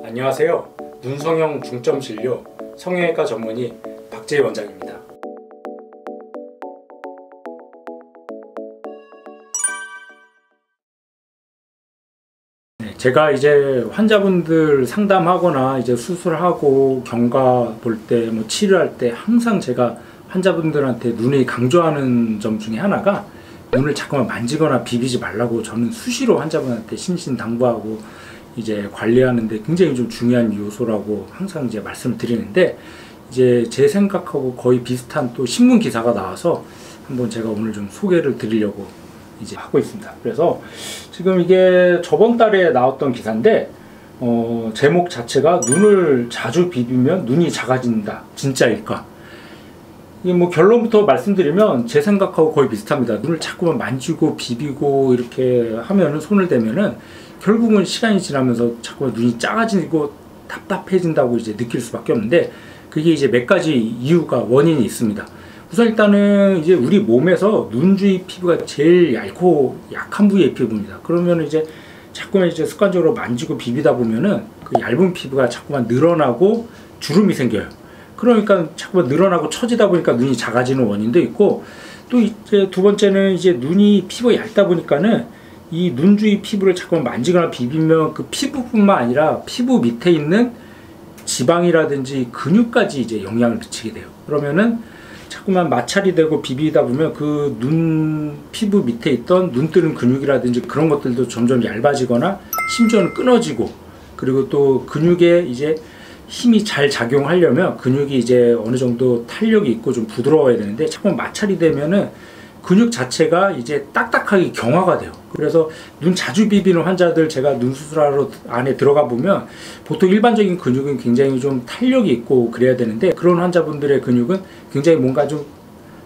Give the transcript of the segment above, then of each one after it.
안녕하세요. 눈성형 중점 진료 성형외과 전문의 박재희 원장입니다. 제가 이제 환자분들 상담하거나 이제 수술하고 경과 볼 때 뭐 치료할 때 항상 제가 환자분들한테 눈에 강조하는 점 중에 하나가 눈을 자꾸만 만지거나 비비지 말라고 저는 수시로 환자분한테 신신당부하고 이제 관리하는데 굉장히 좀 중요한 요소라고 항상 이제 말씀을 드리는데, 이제 제 생각하고 거의 비슷한 또 신문 기사가 나와서 한번 제가 오늘 좀 소개를 드리려고 이제 하고 있습니다. 그래서 지금 이게 저번 달에 나왔던 기사인데 제목 자체가 눈을 자주 비비면 눈이 작아진다, 진짜일까? 이게 뭐 결론부터 말씀드리면 제 생각하고 거의 비슷합니다. 눈을 자꾸만 만지고 비비고 이렇게 하면은, 손을 대면은 결국은 시간이 지나면서 자꾸만 눈이 작아지고 답답해진다고 이제 느낄 수밖에 없는데, 그게 이제 몇 가지 이유가 원인이 있습니다. 우선 일단은 이제 우리 몸에서 눈 주위 피부가 제일 얇고 약한 부위의 피부입니다. 그러면 이제 자꾸만 이제 습관적으로 만지고 비비다 보면은 그 얇은 피부가 자꾸만 늘어나고 주름이 생겨요. 그러니까 자꾸만 늘어나고 처지다 보니까 눈이 작아지는 원인도 있고, 또 이제 두 번째는 이제 눈이 피부가 얇다 보니까는 이 눈 주위 피부를 자꾸만 만지거나 비비면 그 피부뿐만 아니라 피부 밑에 있는 지방이라든지 근육까지 이제 영향을 미치게 돼요. 그러면은 자꾸만 마찰이 되고 비비다 보면 그 눈 피부 밑에 있던 눈 뜨는 근육이라든지 그런 것들도 점점 얇아지거나 심지어는 끊어지고, 그리고 또 근육에 이제 힘이 잘 작용하려면 근육이 이제 어느 정도 탄력이 있고 좀 부드러워야 되는데, 자꾸만 마찰이 되면은 근육 자체가 이제 딱딱하게 경화가 돼요. 그래서 눈 자주 비비는 환자들, 제가 눈 수술하러 안에 들어가 보면 보통 일반적인 근육은 굉장히 좀 탄력이 있고 그래야 되는데, 그런 환자분들의 근육은 굉장히 뭔가 좀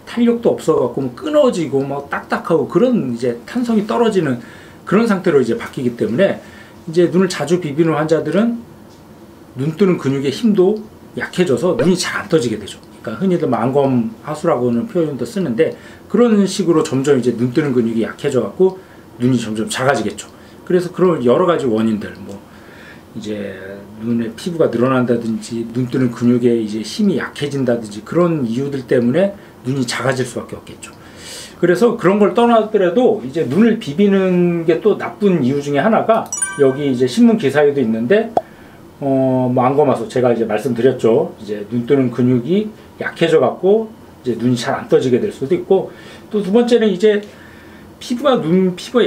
탄력도 없어갖고 뭐 끊어지고 뭐 딱딱하고 그런 이제 탄성이 떨어지는 그런 상태로 이제 바뀌기 때문에, 이제 눈을 자주 비비는 환자들은 눈 뜨는 근육의 힘도 약해져서 눈이 잘 안 떠지게 되죠. 그러니까 흔히들 안검하수라고는 표현도 쓰는데, 그런 식으로 점점 이제 눈 뜨는 근육이 약해져 갖고 눈이 점점 작아지겠죠. 그래서 그런 여러 가지 원인들, 뭐 이제 눈의 피부가 늘어난다든지 눈 뜨는 근육에 이제 힘이 약해진다든지 그런 이유들 때문에 눈이 작아질 수밖에 없겠죠. 그래서 그런 걸 떠나더라도 이제 눈을 비비는 게 또 나쁜 이유 중에 하나가, 여기 이제 신문 기사에도 있는데 뭐 안검하수 제가 이제 말씀드렸죠. 이제 눈 뜨는 근육이 약해져 갖고 이제 눈이 잘 안 떠지게 될 수도 있고, 또 두 번째는 이제 피부가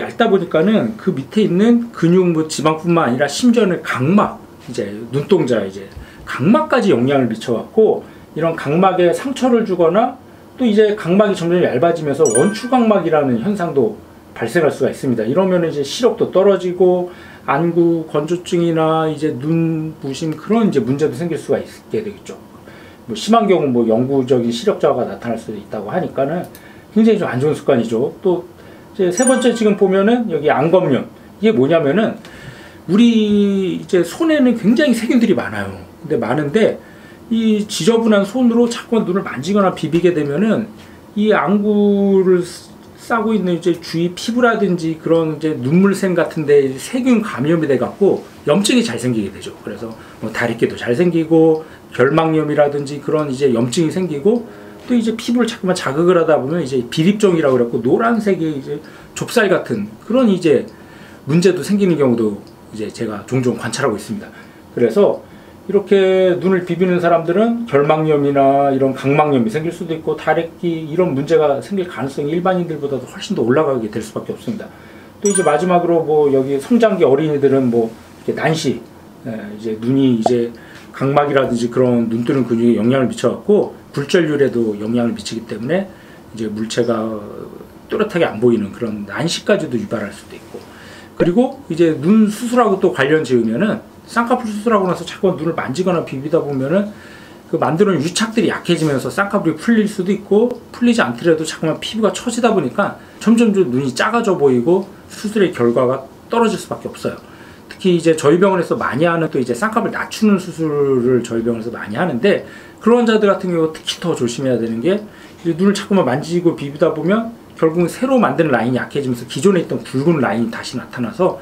얇다 보니까는 그 밑에 있는 근육 뭐 지방뿐만 아니라 심지어는 각막, 이제 눈동자 이제 각막까지 영향을 미쳐 갖고 이런 각막에 상처를 주거나, 또 이제 각막이 점점 얇아지면서 원추각막이라는 현상도 발생할 수가 있습니다. 이러면 이제 시력도 떨어지고 안구 건조증이나 이제 눈부심 그런 이제 문제도 생길 수가 있게 되겠죠. 뭐 심한 경우 뭐 영구적인 시력 저하가 나타날 수도 있다고 하니까는 굉장히 좀 안 좋은 습관이죠. 또 이제 세 번째 지금 보면은 여기 안검륜, 이게 뭐냐면은 우리 이제 손에는 굉장히 세균들이 많아요. 근데 많은데 이 지저분한 손으로 자꾸만 눈을 만지거나 비비게 되면은 이 안구를 싸고 있는 이제 주위 피부라든지 그런 이제 눈물샘 같은데 세균 감염이 돼 갖고 염증이 잘 생기게 되죠. 그래서 뭐 다리끼도 잘 생기고 결막염이라든지 그런 이제 염증이 생기고, 또 이제 피부를 자꾸만 자극을 하다 보면 이제 비립종이라고 그랬고 노란색의 이제 좁쌀 같은 그런 이제 문제도 생기는 경우도 이제 제가 종종 관찰하고 있습니다. 그래서 이렇게 눈을 비비는 사람들은 결막염이나 이런 각막염이 생길 수도 있고 다래끼 이런 문제가 생길 가능성이 일반인들보다도 훨씬 더 올라가게 될 수밖에 없습니다. 또 이제 마지막으로 뭐 여기 성장기 어린이들은 뭐 이렇게 난시, 이제 눈이 이제 각막이라든지 그런 눈 뜨는 근육에 영향을 미쳐갖고 굴절률에도 영향을 미치기 때문에 이제 물체가 또렷하게 안 보이는 그런 난시까지도 유발할 수도 있고, 그리고 이제 눈 수술하고 또 관련 지으면은 쌍꺼풀 수술하고 나서 자꾸 눈을 만지거나 비비다 보면은 그 만드는 유착들이 약해지면서 쌍꺼풀이 풀릴 수도 있고, 풀리지 않더라도 자꾸만 피부가 처지다 보니까 점점 눈이 작아져 보이고 수술의 결과가 떨어질 수밖에 없어요. 특히 이제 저희 병원에서 많이 하는 또 이제 쌍꺼풀 낮추는 수술을 저희 병원에서 많이 하는데, 그런 환자들 같은 경우 특히 더 조심해야 되는 게, 눈을 자꾸만 만지고 비비다 보면 결국은 새로 만드는 라인이 약해지면서 기존에 있던 붉은 라인이 다시 나타나서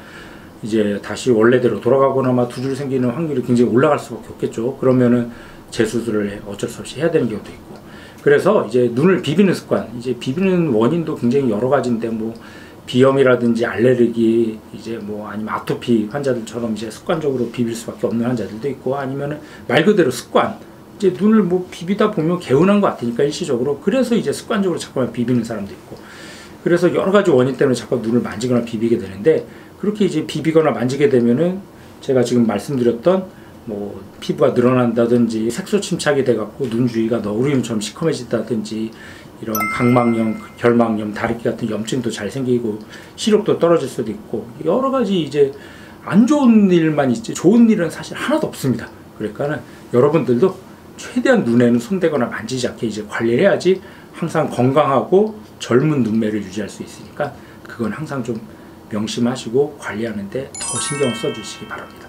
이제 다시 원래대로 돌아가거나 막 두줄 생기는 확률이 굉장히 올라갈 수밖에 없겠죠. 그러면은 재수술을 어쩔 수 없이 해야 되는 경우도 있고. 그래서 이제 눈을 비비는 습관, 이제 비비는 원인도 굉장히 여러 가지인데 뭐 비염이라든지 알레르기, 이제 뭐 아니면 아토피 환자들처럼 이제 습관적으로 비빌 수밖에 없는 환자들도 있고, 아니면은 말 그대로 습관, 이제 눈을 뭐 비비다 보면 개운한 것 같으니까 일시적으로, 그래서 이제 습관적으로 자꾸만 비비는 사람도 있고, 그래서 여러 가지 원인 때문에 자꾸 눈을 만지거나 비비게 되는데, 그렇게 이제 비비거나 만지게 되면은 제가 지금 말씀드렸던 뭐 피부가 늘어난다든지 색소 침착이 돼갖고 눈 주위가 너구리눈처럼 시커매진다든지, 이런 각막염, 결막염, 다리끼 같은 염증도 잘 생기고 시력도 떨어질 수도 있고, 여러 가지 이제 안 좋은 일만 있지 좋은 일은 사실 하나도 없습니다. 그러니까는 여러분들도 최대한 눈에는 손대거나 만지지 않게 이제 관리를 해야지 항상 건강하고 젊은 눈매를 유지할 수 있으니까, 그건 항상 좀 명심하시고 관리하는데 더 신경 써주시기 바랍니다.